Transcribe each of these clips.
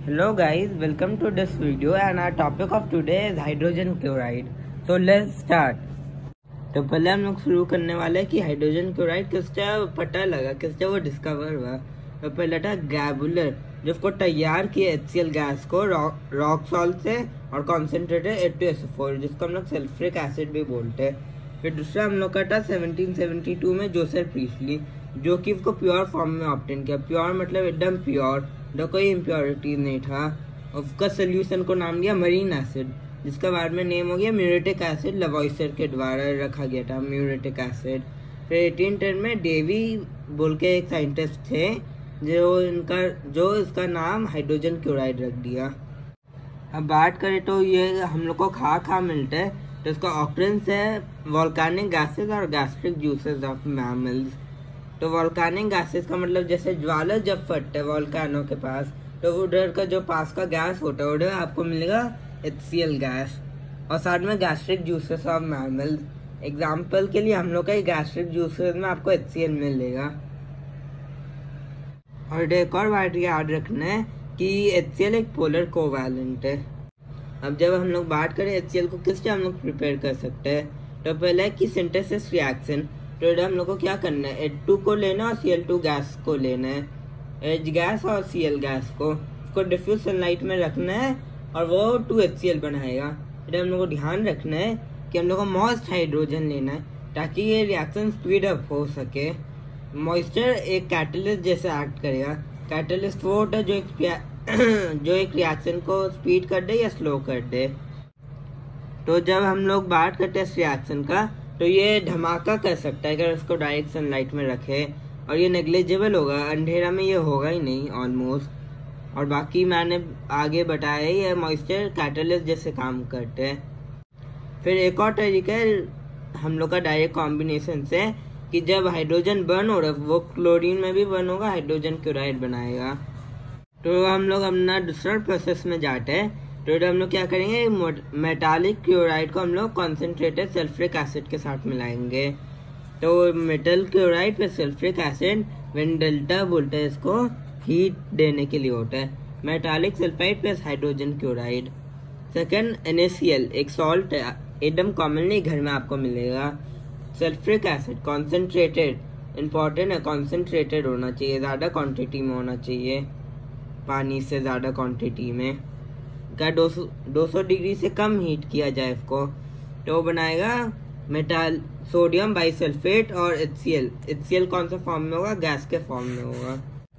Hello guys, welcome to this video and our topic of today is hydrogen chloride. So let's start. तो पहले हम लोग शुरू करने वाले हैं कि हाइड्रोजन क्लोराइड किससे पता लगा, किससे वो डिस्कवर हुआ। तो पहला था गैबुलर, जिसको तैयार किया HCl गैस को रॉक सॉल्ट से और कॉन्सेंट्रेटेड H2SO4, जिसको हम लोग सल्फ्रिक एसिड भी बोलते हैं। फिर दूसरा हम लोग का था 1772 में जोसेफ प्रीस्टली, जो कि उसको प्योर फॉर्म में ऑब्टेन किया। प्योर मतलब एकदम प्योर, जो कोई इम्प्योरिटी नहीं था। उसका सोल्यूशन को नाम दिया मरीन एसिड, जिसका बाद में नेम हो गया म्यूरेटिक एसिड। लवॉइसर के द्वारा रखा गया था म्यूरेटिक एसिड। फिर 1810 में डेवी बोल के एक साइंटिस्ट थे, जो इसका नाम हाइड्रोजन क्लोराइड रख दिया। अब बात करें तो ये हम लोग को खा मिलता है, तो इसका ऑक्रेंस है वोल्केनिक गैसेस और गैस्ट्रिक जूसेस ऑफ मैमल्स। तो वोल्केनिक गैसेस का मतलब जैसे ज्वाला जब फटता है वोल्केनो के पास, तो उधर का जो पास का गैस होता है उधर आपको मिलेगा HCl गैस। और साथ में gastric juices of mammals, example के लिए हम लोग का गैस्ट्रिक जूसेस में आपको HCl मिलेगा। और एक और बात याद रखना है कि HCl एक पोलर कोवैलेंट है। अब जब हम लोग बात करें HCl को किससे हम लोग प्रिपेयर कर सकते हैं, तो पहले है कि सिंथेसिस रिएक्शन। तो हम लोग को क्या करना है, H2 को लेना और Cl2 गैस को लेना है, H गैस और Cl गैस को, उसको डिफ्यूज सनलाइट में रखना है और वो 2HCl बनाएगा। फिर हम लोग को ध्यान रखना है कि हम लोग को मॉइस्ट हाइड्रोजन लेना है ताकि ये रिएक्शन स्पीड अप हो सके। मॉइस्चर एक कैटलिस्ट जैसे एक्ट करेगा। कैटलिस्ट वो होता है जो एक रिएक्शन को स्पीड कर दे या स्लो कर दे। तो जब हम लोग बात करते हैं इस रिएक्शन का, तो ये धमाका कर सकता है अगर उसको डायरेक्ट सनलाइट में रखे, और ये नेग्लिजिबल होगा, अंधेरा में ये होगा ही नहीं ऑलमोस्ट। और बाकी मैंने आगे बताया ये मॉइस्चर कैटलिस्ट जैसे काम करते हैं। फिर एक और तरीका है हम लोग का डायरेक्ट कॉम्बिनेशन से, कि जब हाइड्रोजन बर्न हो रहा है वो क्लोरीन में भी बर्न होगा, हाइड्रोजन क्लोराइड बनाएगा। तो हम लोग अपना दूसरा प्रोसेस में जाते हैं। तो हम लोग क्या करेंगे, मेटालिक क्लोराइड को हम लोग कॉन्सेंट्रेटेड सल्फ्रिक एसिड के साथ मिलाएंगे। तो मेटल क्लोराइड पे सल्फ्रिक एसिड व्हेन डेल्टा बोलते हैं, इसको हीट देने के लिए होता है। Metallic sulphide plus hydrogen chloride. Second NaCl, एक सॉल्ट है, एकदम कॉमनली घर में आपको मिलेगा। सल्फ्रिक एसिड कॉन्सेंट्रेटेड, इम्पॉर्टेंट है, कॉन्सेंट्रेटेड होना चाहिए, ज़्यादा क्वांटिटी में होना चाहिए, पानी से ज़्यादा क्वांटिटी में। क्या 200 डिग्री से कम हीट किया जाए इसको, तो बनाएगा मेटाल सोडियम बाइसल्फेट और HCl कौन सा फॉर्म में होगा, गैस के फॉर्म में होगा।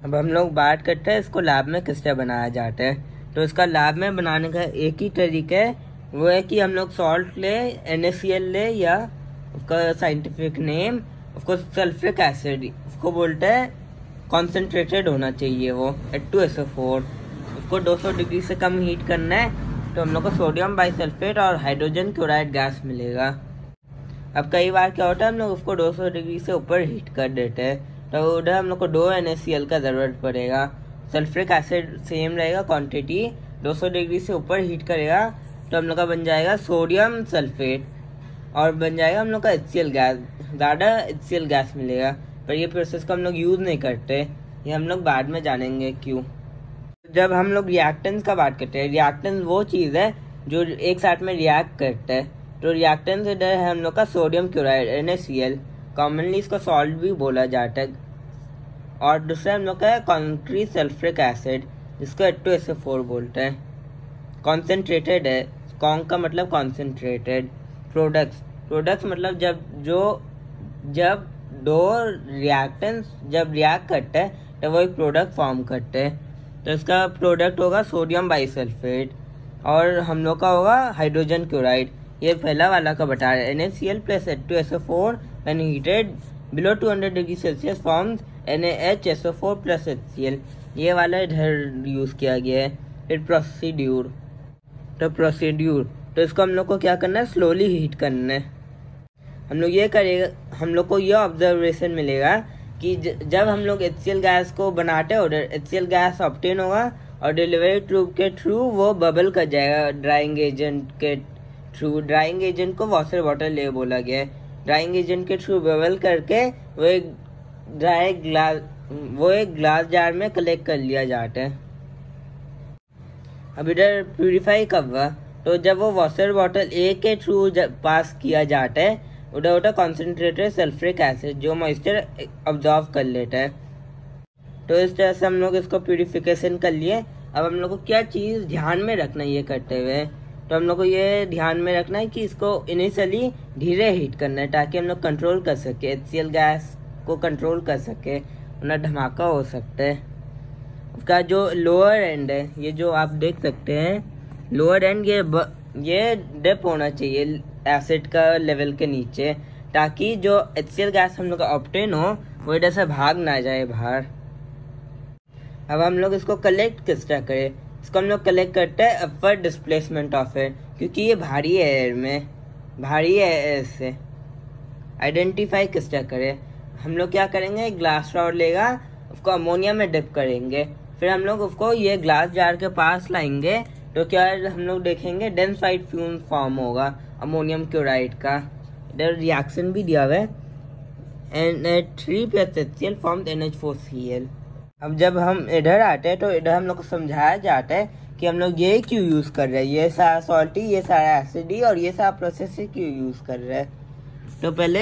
अब हम लोग बात करते हैं इसको लैब में किससे बनाया जाता है। तो इसका लैब में बनाने का एक ही तरीका है, वो है कि हम लोग सॉल्ट ले, NaCl ले, या उसका साइंटिफिक नेम उसको सल्फ्रिक एसिड उसको बोलते हैं, कॉन्सेंट्रेटेड होना चाहिए वो H2SO4। उसको 200 डिग्री से कम हीट करना है, तो हम लोग को सोडियम बाइसल्फेट और हाइड्रोजन क्लोराइड गैस मिलेगा। अब कई बार क्या होता है, हम लोग उसको 200 डिग्री से ऊपर हीट कर देते हैं, तो उधर हम लोग को 2 NaCl का ज़रूरत पड़ेगा। सल्फ्रिक एसिड सेम रहेगा क्वांटिटी, 200 डिग्री से ऊपर हीट करेगा तो हम लोग का बन जाएगा सोडियम सल्फेट, और बन जाएगा हम लोग का HCl गैस, ज़्यादा HCl गैस मिलेगा। पर ये प्रोसेस को हम लोग यूज़ नहीं करते, ये हम लोग बाद में जानेंगे क्यों। जब हम लोग रिएक्टेंस का बात करते हैं, रिएक्टेंस वो चीज़ है जो एक साथ में रिएक्ट करता है। तो रिएक्टेंस इधर है हम लोग का सोडियम क्लोराइड NaCl, कॉमनली इसको सॉल्ट भी बोला जाता है। और दूसरा हम लोग का है कॉन्क्रीट सल्फ्रिक एसिड, जिसको H2SO4 बोलते हैं, कॉन्सेंट्रेटेड है। कॉन्क का मतलब कॉन्सेंट्रेटेड। प्रोडक्ट्स मतलब जब दो रिएक्टेंस जब रिएक्ट करते हैं तो वो एक प्रोडक्ट फॉर्म करते हैं। तो इसका प्रोडक्ट होगा सोडियम बाइसल्फेट, और हम लोग का होगा हाइड्रोजन क्लोराइड। ये पहला वाला का बता रहे हैं, NaCl plus H2SO4 when heated below 200 degree Celsius forms NaHSO4 plus HCl। ये वाला इधर यूज़ किया गया है। फिर प्रोसीड्यूर, तो इसको हम लोग को क्या करना है, स्लोली हीट करना है। हम लोग को ये ऑब्जर्वेशन मिलेगा कि जब हम लोग HCl गैस को बनाते हैं, उधर HCl गैस ऑब्टेन होगा और डिलीवरी ट्यूब के थ्रू वो बबल कर जाएगा ड्राइंग एजेंट के थ्रू। ड्राइंग एजेंट को वॉटर बॉटल ले बोला गया है। ड्राइंग एजेंट के थ्रू बबल करके वो एक ग्लास जार में कलेक्ट कर लिया जाता है। अब इधर प्यूरिफाई कब हुआ, तो जब वो वाटर बॉटल ए के थ्रू पास किया जाता है, उधर होता है कॉन्सेंट्रेटेड सल्फ्यूरिक एसिड जो मॉइस्चर ऑब्जॉर्व कर लेता है। तो इस तरह से हम लोग इसको प्यूरिफिकेशन कर लिए। अब हम लोग को क्या चीज़ ध्यान में रखना है ये करते हुए, तो हम लोग को ये ध्यान में रखना है कि इसको इनिशियली धीरे हीट करना है ताकि हम लोग कंट्रोल कर सके, HCl गैस को कंट्रोल कर सके, वरना धमाका हो सकता है। उसका जो लोअर एंड है, ये जो आप देख सकते हैं लोअर एंड, ये डिप होना चाहिए एसिड का लेवल के नीचे, ताकि जो HCl गैस हम लोग का ऑब्टेन हो वो इधर से भाग ना जाए बाहर। अब हम लोग इसको कलेक्ट किस तरह करें, इसको हम लोग कलेक्ट करते हैं अपवर्ड डिस्प्लेसमेंट ऑफ एयर, क्योंकि ये भारी है एयर में, भारी है एयर से। आइडेंटिफाई किस तरह करें, हम लोग क्या करेंगे, ग्लास रॉड लेगा, उसको अमोनिया में डिप करेंगे, फिर हम लोग उसको ये ग्लास जार के पास लाएंगे, तो क्या हम लोग देखेंगे डेंसाइड फ्यूम फॉर्म होगा अमोनियम क्लोराइड का। इधर रिएक्शन भी दिया हुआ है, Na3 + HCl फॉर्म NH4Cl। अब जब हम इधर आते हैं तो इधर हम लोग को समझाया जाता है कि हम लोग ये क्यों यूज़ कर रहे हैं, ये सारा सॉल्टी, ये सारा एसिडी और ये सारा प्रोसेस से क्यों यूज़ कर रहे हैं। तो पहले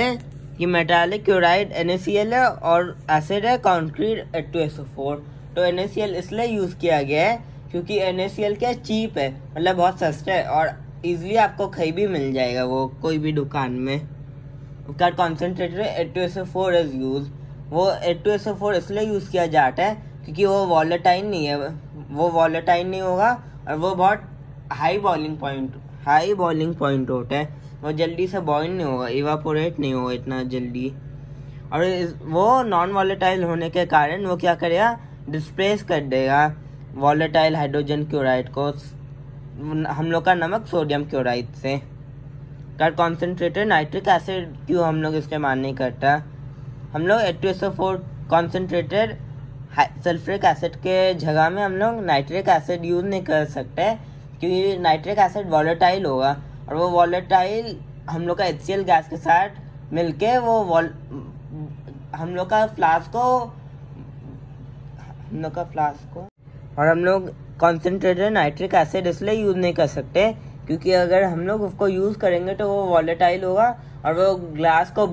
ये मेटालिक क्लोराइड NaCl है और एसिड है कंक्रीट H2SO4। तो NaCl इसलिए यूज़ किया गया है क्योंकि NaCl क्या चीप है, मतलब बहुत सस्ता है और ईजिली आपको कहीं भी मिल जाएगा वो कोई भी दुकान में। उसका कॉन्सेंट्रेटेड H2SO4 इज यूज, वो H2SO4 इसलिए यूज़ किया जाता है क्योंकि वो वॉलेटाइल नहीं है, वो वॉलेटाइल नहीं होगा और वो बहुत हाई बॉइलिंग पॉइंट होता है, वो जल्दी से बॉइल नहीं होगा, इवापोरेट नहीं होगा इतना जल्दी। और वो नॉन वॉलेटाइल होने के कारण वो क्या करेगा, डिस्प्लेस कर देगा वॉलेटाइल हाइड्रोजन क्लोराइड को हम लोग का नमक सोडियम क्लोराइड से। कॉन्सेंट्रेटेड नाइट्रिक एसिड क्यों हम लोग इस्तेमाल नहीं करता, हम लोग H2SO4 कॉन्सेंट्रेटेड सल्फ्यूरिक एसिड के जगह में हम लोग नाइट्रिक एसिड यूज़ नहीं कर सकते क्योंकि नाइट्रिक एसिड वॉलेटाइल होगा और वो वॉलेटाइल हम लोग का HCl गैस के साथ मिलके वो हम लोग का फ्लास्क को और हम लोग कॉन्सेंट्रेटेड नाइट्रिक एसिड इसलिए यूज़ नहीं कर सकते क्योंकि अगर हम लोग उसको यूज़ करेंगे तो वो वॉलेटाइल होगा और वो ग्लास को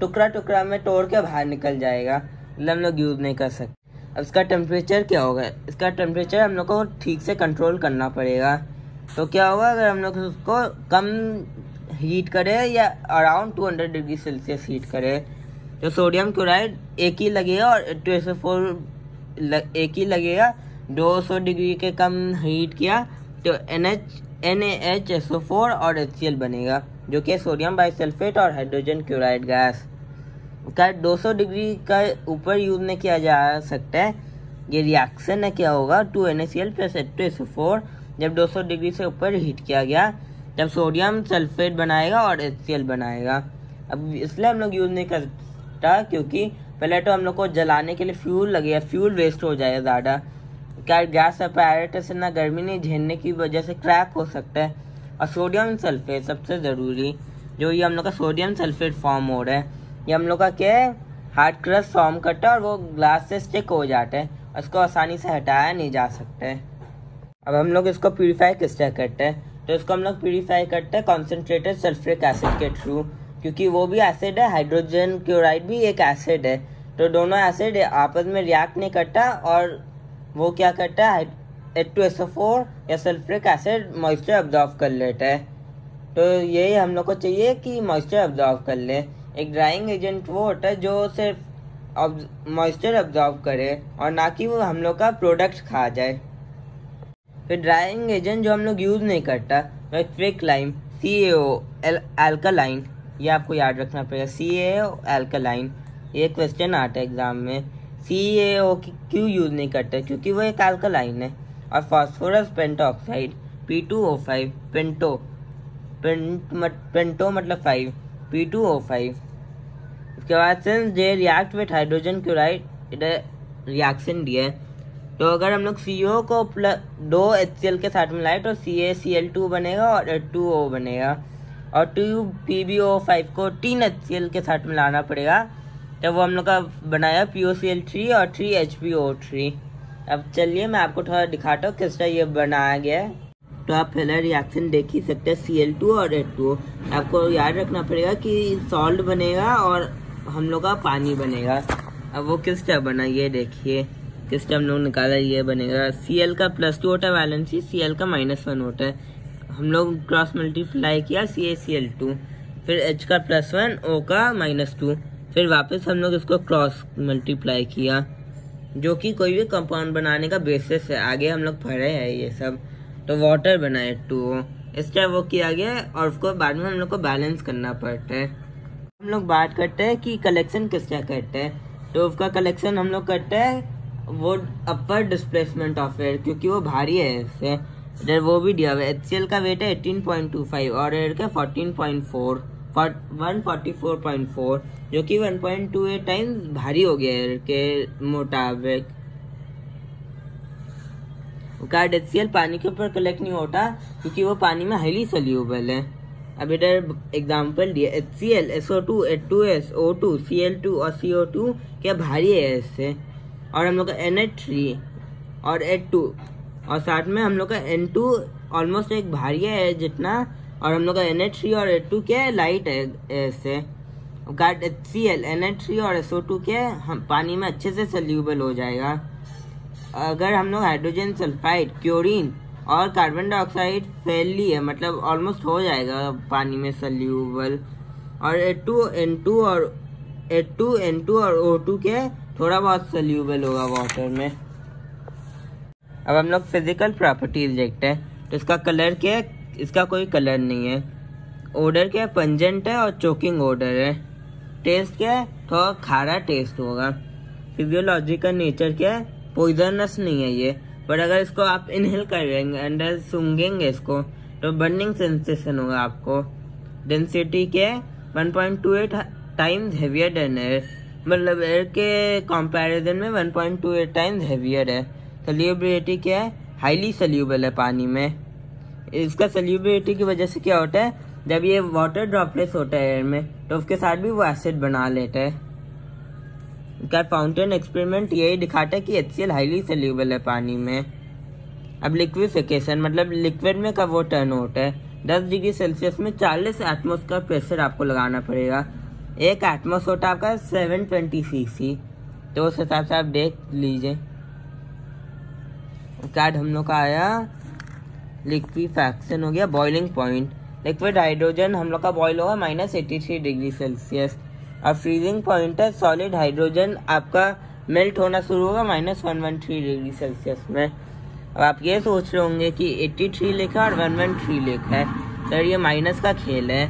टुकड़ा टुकड़ा में तोड़ के बाहर निकल जाएगा, मतलब हम लोग यूज़ नहीं कर सकते। अब इसका टेम्परेचर क्या होगा, इसका टेम्परेचर हम लोग को ठीक से कंट्रोल करना पड़ेगा। तो क्या होगा अगर हम लोग उसको कम हीट करें या अराउंड 200 डिग्री सेल्सियस हीट करें, तो सोडियम क्लोराइड एक ही लगेगा और H2SO4 एक ही लगेगा। 200 डिग्री के कम हीट किया तो NaHSO4 और HCl बनेगा जो कि सोडियम बाइसल्फेट और हाइड्रोजन क्लोराइड गैस का 200 डिग्री का ऊपर यूज़ नहीं किया जा सकता है। ये रिएक्शन है क्या होगा 2NaCl + H2SO4 जब 200 डिग्री से ऊपर हीट किया गया जब सोडियम सल्फेट बनाएगा और HCl बनाएगा। अब इसलिए हम लोग यूज़ नहीं करता क्योंकि पहले तो हम लोग को जलाने के लिए फ्यूल लगेगा, फ्यूल वेस्ट हो जाएगा ज़्यादा, क्या गैस अपैरेटस से ना गर्मी नहीं झेलने की वजह से क्रैक हो सकता है। और सोडियम सल्फेट सबसे ज़रूरी, जो ये हम लोग का सोडियम सल्फेट फॉर्म हो रहा है, ये हम लोग का क्या है हार्ड क्रस्ट फॉर्म करता है और वो ग्लास से स्टिक हो जाता है, इसको आसानी से हटाया नहीं जा सकता है। अब हम लोग इसको प्यूरीफाई किस तरह करते हैं, तो इसको हम लोग प्यूरीफाई करते हैं कॉन्सेंट्रेटेड सल्फ्यूरिक एसिड के थ्रू, क्योंकि वो भी एसिड है, हाइड्रोजन क्लोराइड भी एक एसिड है, तो दोनों एसिड आपस में रिएक्ट नहीं करता और वो क्या करता है H2SO4 या सल्फ्यूरिक एसिड मॉइस्चर अब्जॉर्व कर लेता है। तो यही हम लोग को चाहिए कि मॉइस्चर अब्जॉर्व कर ले। एक ड्राइंग एजेंट वो होता है जो सिर्फ मॉइस्चर अब्जॉर्व करे और ना कि वो हम लोग का प्रोडक्ट खा जाए। फिर ड्राइंग एजेंट जो हम लोग यूज़ नहीं करता वह क्विक लाइम CaO एल्कालाइन, ये आपको याद रखना पड़ेगा, CaO एल्कालाइन, ये क्वेश्चन आता है एग्जाम में। CaO क्यों यूज़ नहीं करते, क्योंकि वो एक एल्कालाइन है। और फास्फोरस पेंटोक्साइड P2O5, पेंटो मतलब 5, P2O5। उसके बाद since they react with hydrogen chloride, इधर रिएक्शन दिया है, तो अगर हम लोग CO को 2 HCl के साथ मिलाए तो CaCl2 बनेगा और H2O बनेगा, और 2 PbO5 को 3 HCl के साथ मिलाना पड़ेगा, तब वो हम लोग का बनाया POCl3 और 3 HbO3। अब चलिए मैं आपको थोड़ा दिखाता हूँ किस तरह ये बनाया गया है। तो आप पहला रिएक्शन देख ही सकते हैं, Cl2 और H2O। आपको याद रखना पड़ेगा कि सॉल्ट बनेगा और हम लोग का पानी बनेगा। अब वो किस तरह बना ये देखिए, किस तरह हम लोग निकाला ये बनेगा। Cl का +2 होता है वैलेंसी, Cl का -1 होता है। हम लोग क्रॉस मल्टीप्लाई किया CaCl2, फिर H का +1, O का -2, फिर वापस हम लोग इसको क्रॉस मल्टीप्लाई किया, जो कि कोई भी कंपाउंड बनाने का बेसिस है। आगे हम लोग पढ़े हैं ये सब। तो वाटर बना H2O, इस तरह वो किया गया है और उसको बाद में हम लोग को बैलेंस करना पड़ता है। हम लोग बात करते हैं कि कलेक्शन किस तरह करते हैं। तो उसका कलेक्शन हम लोग करते हैं वो अपर डिस्प्लेसमेंट ऑफ एयर, क्योंकि वो भारी है इससे। इधर वो भी दिया हुआ है। HCl का वेट है 18.25 और एयर का 144.4, जो कि 1.28 टाइम्स भारी हो गया एयर के मुताबिक। कार्ड HCl पानी के ऊपर कलेक्ट नहीं होता क्योंकि वो पानी में हाईली सोल्यूबल है। अब इधर एग्जांपल दिया, HCl, SO2, H2S, O2, Cl2 और CO2 क्या भारी है इससे। और हम लोग का NH3 और H2 और साथ में हम लोग का N2 ऑलमोस्ट एक भारी है जितना, और हम लोग का NH3 और H2 क्या लाइट है इससे। कार्ड HCl, NH3 और SO2 क्या हम पानी में अच्छे से सोल्यूबल हो जाएगा। अगर हम लोग हाइड्रोजन सल्फाइड, क्लोरीन और कार्बन डाइऑक्साइड फैली है, मतलब ऑलमोस्ट हो जाएगा पानी में सोल्यूबल। और H2N2 और O2 के थोड़ा बहुत सोल्यूबल होगा वाटर में। अब हम लोग फिजिकल प्रॉपर्टीज देखते हैं। तो इसका कलर क्या है, इसका कोई कलर नहीं है। ओडर क्या है, पंजेंट है और चोकिंग ओडर है। टेस्ट क्या है, थोड़ा खारा टेस्ट होगा। फिजियोलॉजिकल नेचर क्या है, पॉइजनस नहीं है ये, पर अगर इसको आप इनहेल करेंगे, अंदर सूंघेंगे इसको, तो बर्निंग सेंसेशन होगा आपको। डेंसिटी क्या है, 1.28 टाइम्स हेवियर देन एयर, मतलब एयर के कंपैरिजन में 1.28 टाइम्स हेवियर है। सोल्यूबिलिटी क्या है, हाईली सोल्यूबल है पानी में। इसका सोल्यूबिलिटी की वजह से क्या होता है, जब ये वाटर ड्रॉपलेट्स होता है एयर में तो उसके साथ भी वो एसिड बना लेता है। इसका फाउंटेन एक्सपेरिमेंट यही दिखाता है कि HCl हाईली सोल्यूबल है पानी में। अब लिक्विफिकेशन, मतलब लिक्विड में कब वो टर्न होता है, 10 डिग्री सेल्सियस में 40 एटमॉस का प्रेशर आपको लगाना पड़ेगा। एक एटमॉस होता है आपका 720 cc, तो उस हिसाब से आप देख लीजिए। कार्ड हम लोग का आया लिक्विफैक्शन हो गया। बॉइलिंग पॉइंट, लिक्विड हाइड्रोजन हम लोग का बॉयल होगा -83 डिग्री सेल्सियस। और फ्रीजिंग पॉइंट है, सॉलिड हाइड्रोजन आपका मेल्ट होना शुरू होगा -113 डिग्री सेल्सियस में। अब आप ये सोच रहे होंगे कि 83 लिखा और 113 लिखा है, सर ये माइनस का खेल है।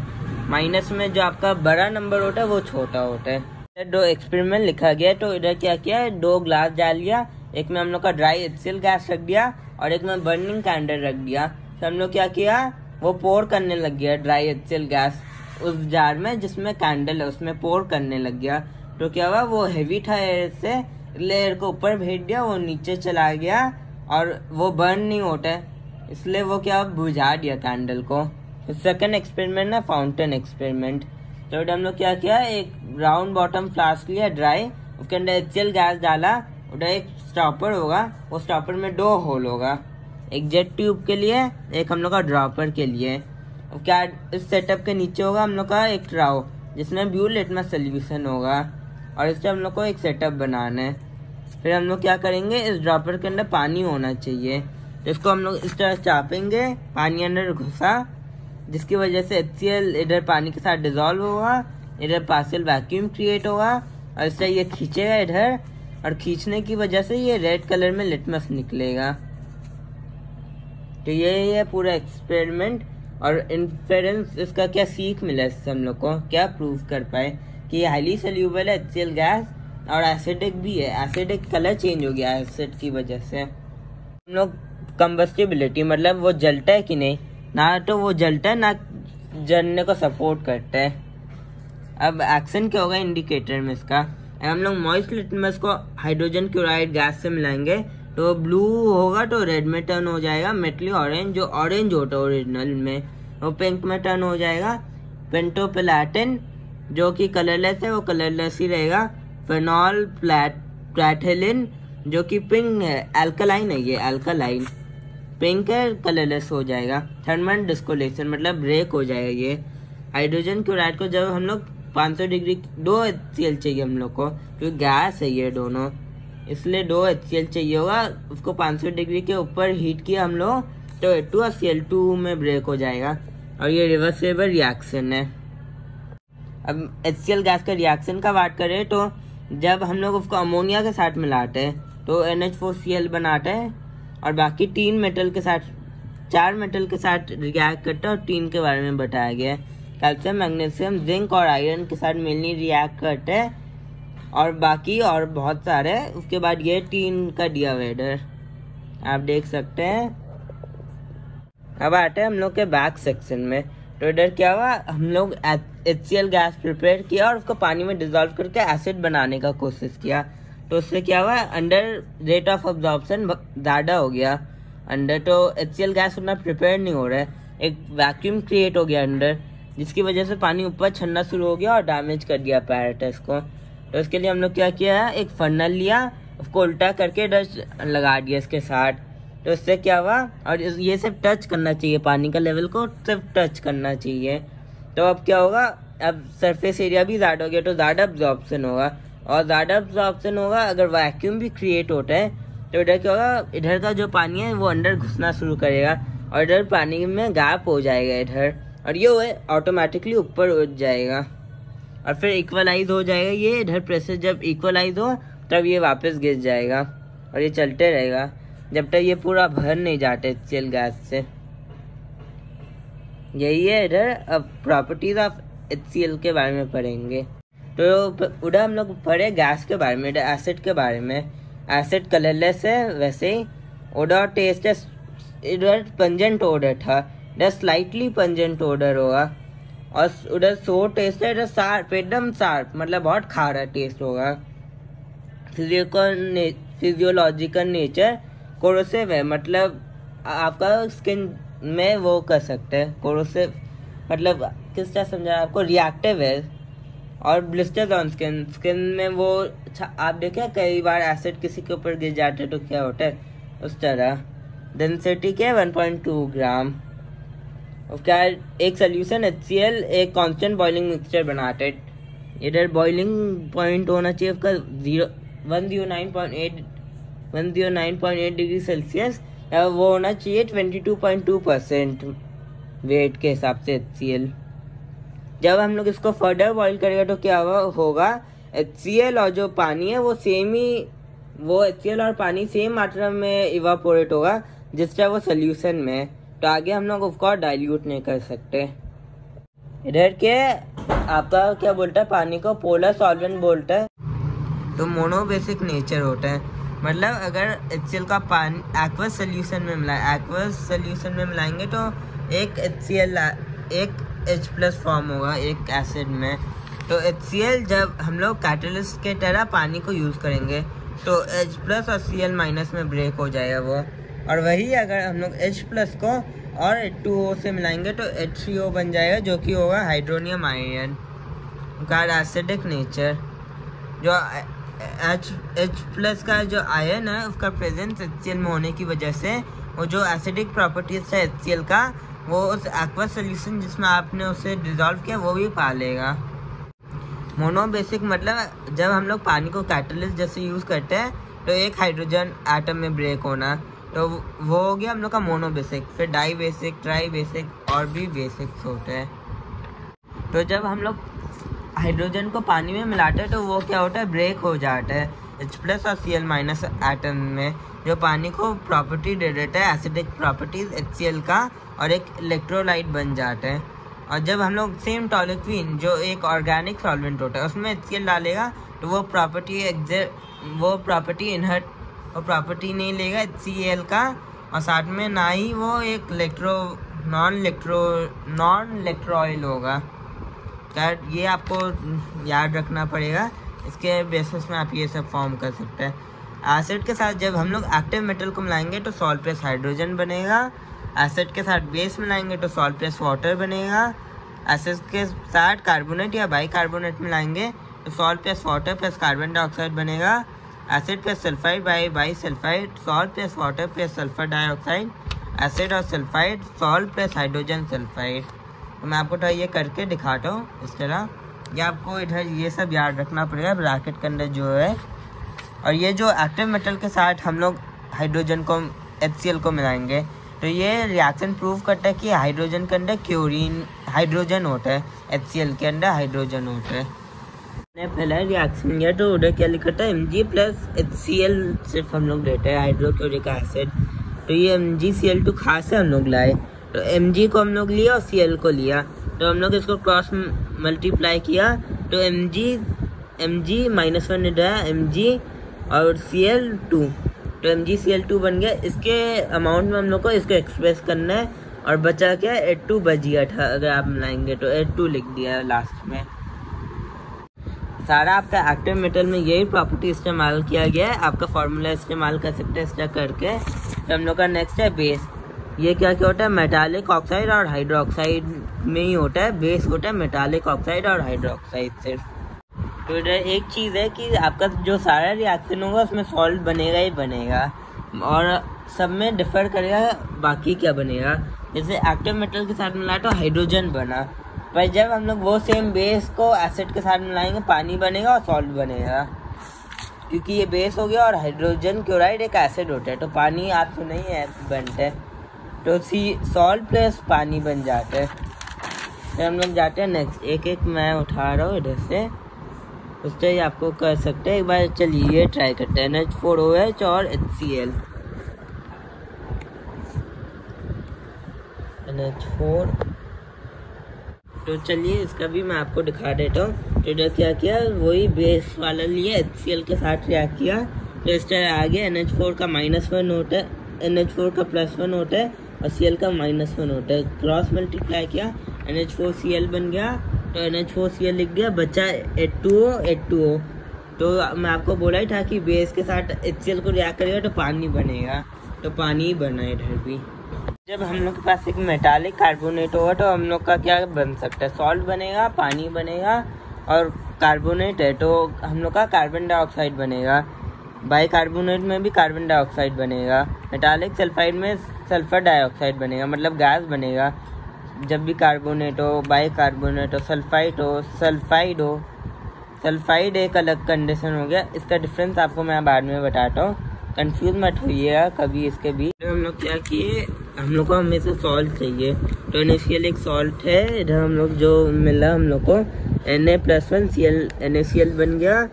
माइनस में जो आपका बड़ा नंबर होता है वो छोटा होता है। दो एक्सपेरिमेंट लिखा गया, तो इधर क्या किया, 2 ग्लास डाल लिया, एक में हम लोग का ड्राई HCl गैस रख दिया और एक में बर्निंग कैंडल रख दिया। तो हम लोग क्या किया, वो पोर करने लग गया ड्राई HCl गैस उस जार में जिसमें कैंडल है, उसमें पोर करने लग गया। तो क्या हुआ, वो हैवी था एयर से, लेयर को ऊपर भेज दिया, वो नीचे चला गया और वो बर्न नहीं होता है, इसलिए वो क्या बुझा दिया कैंडल को। सेकंड एक्सपेरिमेंट है फाउंटेन एक्सपेरिमेंट। तो हम लोग क्या किया, एक राउंड बॉटम फ्लास्क लिया ड्राई, उसके अंदर HCl गैस डाला, उधर एक स्टॉपर होगा, वो स्टॉपर में 2 होल होगा, एक जेट ट्यूब के लिए, एक हम लोग का ड्रॉपर के लिए। क्या इस सेटअप के नीचे होगा हम लोग का एक ट्राउ जिसमें ब्लू लिटमस सोल्यूशन होगा, और इससे हम लोग को एक सेटअप बनाना है। फिर हम लोग क्या करेंगे, इस ड्रॉपर के अंदर पानी होना चाहिए, तो इसको हम लोग इस तरह चापेंगे, पानी अंदर घुसा, जिसकी वजह से HCl इधर पानी के साथ डिजोल्व होगा, इधर पार्शियल वैक्यूम क्रिएट होगा, और इससे ये खींचेगा इधर, और खींचने की वजह से ये रेड कलर में लिटमस निकलेगा। तो ये है पूरा एक्सपेरिमेंट। और इन्फेरेंस इसका क्या सीख मिला इससे हम लोग को, क्या प्रूव कर पाए कि ये हाईली सोल्यूबल है HCl गैस, और एसिडिक भी है। एसिडिक कलर चेंज हो गया एसिड की वजह से। हम लोग कंबस्टिबिलिटी, मतलब वो जलता है कि नहीं, ना तो वो जलता है ना जलने को सपोर्ट करता है। अब एक्शन क्या होगा इंडिकेटर में इसका, हम लोग मॉइस्ट लिटमस को हाइड्रोजन क्लोराइड गैस से मिलाएंगे, तो ब्लू होगा तो रेड में टर्न हो जाएगा, मेटली ऑरेंज जो ऑरेंज होता है ओरिजिनल में वो पिंक में टर्न हो जाएगा। पेंटोप्लाटिन जो कि कलरलेस है वो कलरलेस ही रहेगा। फेनॉल प्लैथिलीन जो कि पिंक है, अल्कलाइन है, ये अल्कलाइन पिंक है, कलरलेस हो जाएगा। थर्मल डिस्कोलेशन मतलब ब्रेक हो जाएगा ये। हाइड्रोजन क्लोराइड को जब हम लोग 500 डिग्री 2 HCl चाहिए हम लोग को, क्योंकि गैस है ये दोनों, इसलिए 2 HCl चाहिए होगा। उसको 500 डिग्री के ऊपर हीट किया हम लोग तो H2Cl2 में ब्रेक हो जाएगा और ये रिवर्सेबल रिएक्शन है। अब HCl गैस का रिएक्शन का बात करें तो जब हम लोग उसको अमोनिया के साथ मिलाते हैं तो NH4Cl बनाते हैं और बाकी 4 मेटल के साथ रिएक्ट करता है और 3 के बारे में बताया गया है। कैल्शियम, मैग्नीशियम, जिंक और आयरन के साथ मेनली रिएक्ट करते हैं और बाकी और बहुत सारे। उसके बाद ये 3 का दिया हुआ इधर आप देख सकते हैं। अब आते हैं हम लोग के बैक सेक्शन में। तो इधर क्या हुआ, हम लोग HCl गैस प्रिपेयर किया और उसको पानी में डिजोल्व करके एसिड बनाने का कोशिश किया। तो उससे क्या हुआ, अंडर रेट ऑफ अब्जॉर्प्शन ज़्यादा हो गया अंडर, तो HCl गैस उतना प्रिपेयर नहीं हो रहा है। एक वैक्यूम क्रिएट हो गया अंडर, जिसकी वजह से पानी ऊपर छन्ना शुरू हो गया और डैमेज कर दिया apparatus को। तो इसके लिए हम लोग क्या किया है, एक फनल लिया, उसको उल्टा करके इधर लगा दिया इसके साथ। तो इससे क्या हुआ, और ये सिर्फ टच करना चाहिए, पानी का लेवल को सिर्फ टच करना चाहिए। तो अब क्या होगा, अब सरफेस एरिया भी ज़्यादा हो गया तो ज़्यादा अब्जॉर्प्शन होगा, और ज़्यादा अब्जॉर्प्शन होगा अगर वैक्यूम भी क्रिएट होता है तो इधर क्या होगा, इधर का जो पानी है वो अंदर घुसना शुरू करेगा और इधर पानी में गैप हो जाएगा इधर, और ये ऑटोमेटिकली ऊपर उठ जाएगा और फिर इक्वलाइज हो जाएगा। ये इधर प्रेशर जब इक्वलाइज हो तब ये वापस गिर जाएगा और ये चलते रहेगा जब तक ये पूरा भर नहीं जाते HCl गैस से। यही है इधर। अब प्रॉपर्टीज ऑफ HCl के बारे में पढ़ेंगे। तो उधर हम लोग पढ़े गैस के बारे में, इधर एसिड के बारे में। एसिड कलरलेस है, वैसे ही उधर टेस्ट है, इधर पंजेंट ऑर्डर था, इधर स्लाइटली पंजेंट ऑर्डर होगा, और उधर सो टेस्ट है, इधर शार्प, एकदम शार्प मतलब बहुत खारा टेस्ट होगा। फिजियोलॉजिकल नेचर कोरोसिव है, मतलब आपका स्किन में वो कर सकते हैं। कोरोसिव मतलब किस तरह समझा आपको, रिएक्टिव है। और ब्लिस्टर्स ऑन स्किन, स्किन में वो आप देखें कई बार एसिड किसी के ऊपर गिर जाते तो क्या होता है, उस तरह। डेंसिटी के 1.2 ग्राम। उसका एक सोल्यूशन HCl एक कांस्टेंट बॉइलिंग मिक्सचर बनाते हैं। इधर बॉइलिंग पॉइंट होना चाहिए उसका 109.8 डिग्री सेल्सियस, वो होना चाहिए 22.2% वेट के हिसाब से HCl। जब हम लोग इसको फर्दर बॉईल करेंगे तो क्या होगा, HCl और जो पानी है वो सेम ही, वो HCl और पानी सेम मात्रा में इवापोरेट होगा जिस तरह वो सोल्यूशन में। तो आगे हम लोग उसको डाइल्यूट नहीं कर सकते। इधर के आपका क्या बोलता है, पानी को पोलर सॉल्वेंट बोलता है। तो मोनोबेसिक नेचर होता है, मतलब अगर HCl का पानी एक्वस सोल्यूशन में मिलाएंगे तो एक HCl एक H+ फॉर्म होगा एक एसिड में। तो HCl जब हम लोग कैटलिस्ट के तरह पानी को यूज़ करेंगे तो H+ और Cl- में ब्रेक हो जाएगा वो, और वही अगर हम लोग H+ को और H2O से मिलाएंगे तो H3O बन जाएगा, जो कि होगा हाइड्रोनियम आयन का एसिडिक नेचर। जो H+ का जो आयन है उसका प्रेजेंस HCl में होने की वजह से वो जो एसिडिक प्रॉपर्टीज है HCl का, वो उस एक्वस सोल्यूशन जिसमें आपने उसे डिजोल्व किया वो भी पा लेगा। मोनोबेसिक मतलब जब हम लोग पानी को कैटलिस्ट जैसे यूज़ करते हैं तो एक हाइड्रोजन एटम में ब्रेक होना, तो वो हो गया हम लोग का मोनोबेसिक। फिर डाई बेसिक, ट्राई बेसिक और भी बेसिक्स होते हैं। तो जब हम लोग हाइड्रोजन को पानी में मिलाते हैं तो वो क्या होता है, ब्रेक हो जाता है H+ और Cl- एटम में, जो पानी को प्रॉपर्टी दे देता है एसिडिक प्रॉपर्टीज HCl का, और एक इलेक्ट्रोलाइट बन जाता है। और जब हम लोग सेम टॉलिक्विन जो एक ऑर्गेनिक सॉल्वेंट होता है उसमें HCl डालेगा तो वो प्रॉपर्टी नहीं लेगा HCl का, और साथ में ना ही वो एक नॉन इलेक्ट्रॉइल होगा। क्या ये आपको याद रखना पड़ेगा, इसके बेसिस में आप ये सब फॉर्म कर सकते हैं। एसिड के साथ जब हम लोग एक्टिव मेटल को मिलाएंगे तो सॉल्ट प्लस हाइड्रोजन बनेगा। एसिड के साथ बेस मिलाएंगे तो सॉल्ट प्लस वाटर बनेगा। एसिड के साथ कार्बोनेट या बाइकार्बोनेट मिलाएंगे तो salt plus water plus carbon dioxide बनेगा। Acid plus sulphide bi sulphide, salt plus water plus sulphur dioxide, acid और sulphide, salt plus hydrogen sulphide. तो मैं आपको ये करके दिखाता हूँ इस तरह। ये आपको इधर ये सब याद रखना पड़ेगा ब्रैकेट के अंदर जो है। और ये जो एक्टिव मेटल के साथ हम लोग हाइड्रोजन को HCl को मिलाएंगे तो ये रिएक्शन प्रूव करता है कि हाइड्रोजन के अंदर क्लोरीन हाइड्रोजन होता है, HCl के अंदर हाइड्रोजन होता है। मैंने पहला रिएक्शन किया तो उधर क्या लिखा था Mg प्लस HCl सिर्फ हम लोग देते हैं हाइड्रोक्लोरिक एसिड। तो ये MgCl2 खास से हम लोग लाए, तो Mg को हम लोग लिया और Cl को लिया, तो हम लोग इसको क्रॉस मल्टीप्लाई किया तो Mg -1 इधर Mg और Cl2, तो MgCl2 बन गया। इसके अमाउंट में हम लोग को इसको एक्सप्रेस करना है और बचा क्या H2 बच गया था, अगर आप मिलाएंगे तो H2 लिख दिया लास्ट में। सारा आपका एक्टिव मेटल में यही प्रॉपर्टी इस्तेमाल किया गया है, आपका फार्मूला इस्तेमाल कर सकते हैं इसका करके। तो हम लोग का नेक्स्ट है बेस। ये क्या क्या होता है, मेटालिक ऑक्साइड और हाइड्रोक्साइड में ही होता है, बेस होता है मेटालिक ऑक्साइड और हाइड्रोक्साइड सिर्फ। तो इधर एक चीज़ है कि आपका जो सारा रिएक्शन होगा उसमें सॉल्ट बनेगा ही बनेगा और सब में डिफर करेगा बाकी क्या बनेगा। जैसे एक्टिव मेटल के साथ मिलाया तो हाइड्रोजन बना, पर जब हम लोग वो सेम बेस को एसिड के साथ मिलाएंगे पानी बनेगा और सॉल्ट बनेगा, क्योंकि ये बेस हो गया और हाइड्रोजन क्लोराइड एक एसिड होता है, तो पानी आप तो नहीं है बनते, तो सॉल्ट प्लस पानी बन जाते हैं। फिर हम लोग जाते हैं नेक्स्ट, एक एक मैं उठा रहा हूँ इधर से, उससे आपको कर सकते हैं। एक बार चलिए ये ट्राई करते हैं, NH4OH और HCl, NH4। तो चलिए इसका भी मैं आपको दिखा देता हूँ। तो इधर क्या किया, वही बेस वाला लिया, HCl के साथ रिएक्ट किया, तो इस तरह आ गया। NH4 का -1 होता है, NH4 का +1 होता है और Cl का -1 होता है। क्रॉस मल्टीप्लाई किया NH4Cl बन गया, तो NH4Cl लिख दिया, बचा H2O। तो मैं आपको बोला ही था कि बेस के साथ HCl को रिएक्ट करेगा तो पानी बनेगा, तो पानी ही बना इधर भी। जब हम लोग के पास एक मेटालिक कार्बोनेट होगा तो हम लोग का क्या बन सकता है, सॉल्ट बनेगा, पानी बनेगा और कार्बोनेट है तो हम लोग का कार्बन डाइऑक्साइड बनेगा। बाइकार्बोनेट में भी कार्बन डाइऑक्साइड बनेगा, मेटालिक सल्फाइड में सल्फर डाइऑक्साइड बनेगा, मतलब गैस बनेगा। जब भी कार्बोनेट हो, बाइकार्बोनेट हो, सल्फाइड हो, सल्फाइड एक अलग कंडीशन हो गया। इसका डिफरेंस आपको मैं बाद में बताता हूँ, कंफ्यूज मत होइएगा कभी इसके भी। तो हम लोग क्या किए, हम लोग को हमेशा सॉल्ट चाहिए, तो NaCl एक सॉल्ट है। इधर हम लोग जो मिला हम लोग को Na+1 NaCl बन गया,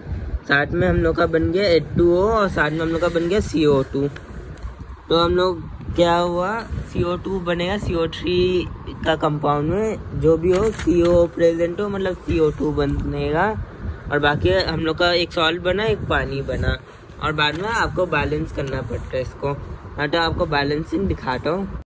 साथ में हम लोग का बन गया H2O और साथ में हम लोग का बन गया CO2। तो हम लोग क्या हुआ, CO2 बनेगा CO3 का कंपाउंड में, जो भी हो CO प्रेजेंट हो मतलब CO2 बनेगा, और बाकी हम लोग का एक सॉल्ट बना एक पानी बना, और बाद में आपको बैलेंस करना पड़ता है इसको। हाँ तो आपको बैलेंसिंग दिखाता हूँ।